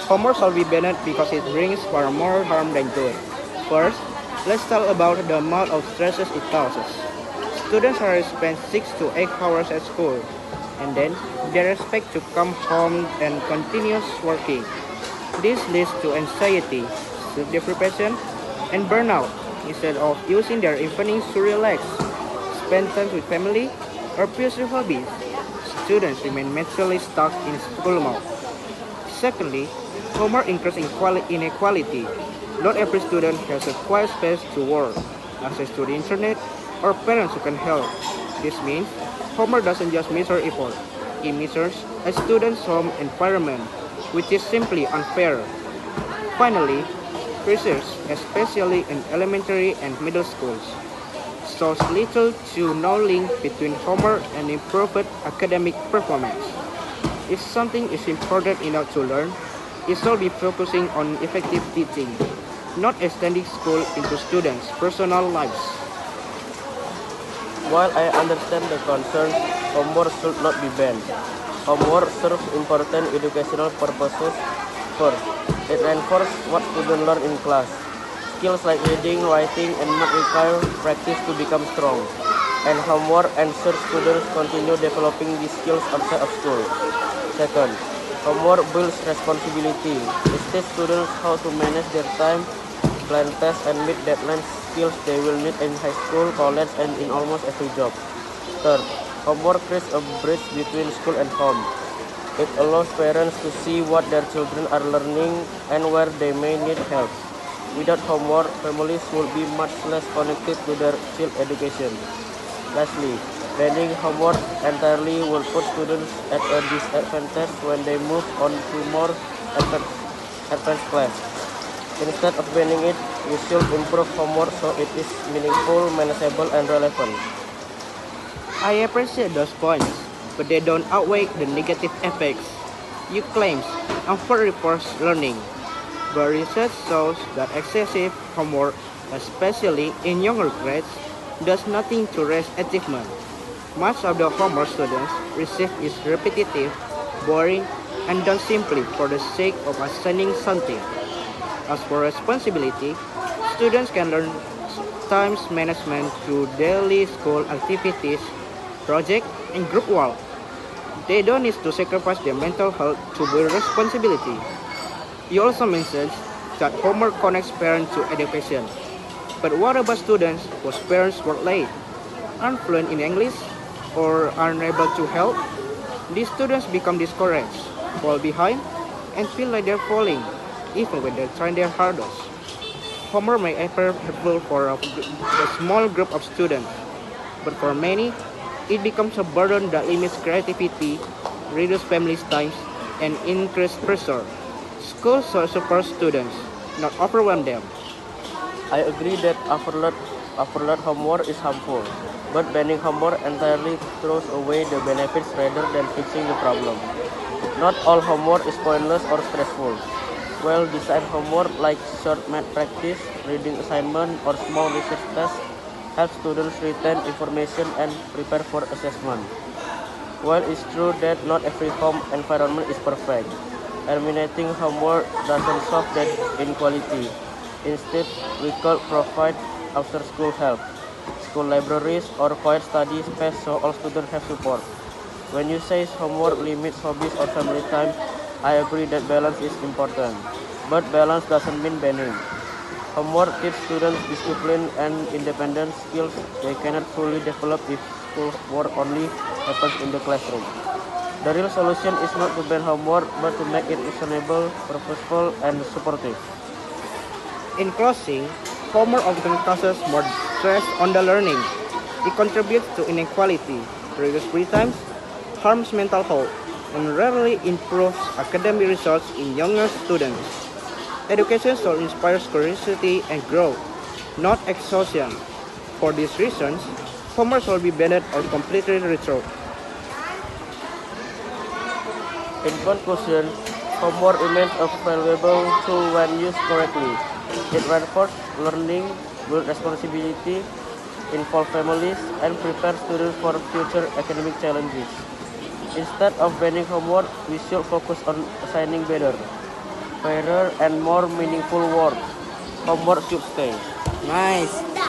Homework shall be banned because it brings far more harm than good. First, let's talk about the amount of stresses it causes. Students are spend 6 to 8 hours at school, and then they expect to come home and continue working. This leads to anxiety, self-deprivation, and burnout instead of using their evenings to relax, spend time with family, or pursue hobbies. Students remain mentally stuck in school mode. Secondly, homework increases inequality. Not every student has a quiet space to work, access to the internet, or parents who can help. This means homework doesn't just measure effort, it measures a student's home environment, which is simply unfair. Finally, research, especially in elementary and middle schools, shows little to no link between homework and improved academic performance. If something is important enough to learn, it should be focusing on effective teaching, not extending school into students' personal lives. While I understand the concerns, homework should not be banned. Homework serves important educational purposes. First, it reinforces what students learn in class. Skills like reading, writing, and math require practice to become strong. And homework ensures students continue developing these skills outside of school. Second, homework builds responsibility. It teaches students how to manage their time, plan tests, and meet deadlines, skills they will need in high school, college, and in almost every job. Third, homework creates a bridge between school and home. It allows parents to see what their children are learning and where they may need help. Without homework, families would be much less connected to their child education. Lastly, banning homework entirely will put students at a disadvantage when they move on to more advanced class. Instead of banning it, we should improve homework so it is meaningful, manageable, and relevant. I appreciate those points, but they don't outweigh the negative effects. You claim unreinforced learning, but research shows that excessive homework, especially in younger grades, does nothing to raise achievement. Much of the homework students receive is repetitive, boring, and done simply for the sake of assigning something. As for responsibility, students can learn time management through daily school activities, projects, and group work. They don't need to sacrifice their mental health to build responsibility. You also mentioned that homework connects parents to education. But what about students whose parents work late, aren't fluent in English, or are unable to help? These students become discouraged, fall behind, and feel like they're falling, even when they're trying their hardest. Homework may appear helpful for a small group of students, but for many, it becomes a burden that limits creativity, reduces families' time, and increases pressure. Schools should support students, not overwhelm them. I agree that overload homework is harmful, but banning homework entirely throws away the benefits rather than fixing the problem. Not all homework is pointless or stressful. Well-designed homework like short math practice, reading assignment, or small research tests help students retain information and prepare for assessment. While it's true that not every home environment is perfect, eliminating homework doesn't solve that inequality. Instead, we could provide after-school help, school libraries, or quiet study space so all students have support. When you say homework limits hobbies or family time, I agree that balance is important. But balance doesn't mean banning. Homework teaches students discipline and independent skills they cannot fully develop if school work only happens in the classroom. The real solution is not to ban homework, but to make it reasonable, purposeful, and supportive. In closing, homework often causes more stress on the learning. It contributes to inequality, reduces free time, harms mental health, and rarely improves academic results in younger students. Education should inspire curiosity and growth, not exhaustion. For these reasons, homework should be banned or completely removed. In conclusion, homework remains a valuable tool when used correctly. It reinforces learning, builds responsibility, involves families, and prepares students for future academic challenges. Instead of banning homework, we should focus on assigning better, fairer and more meaningful world. Homework should stay. Nice.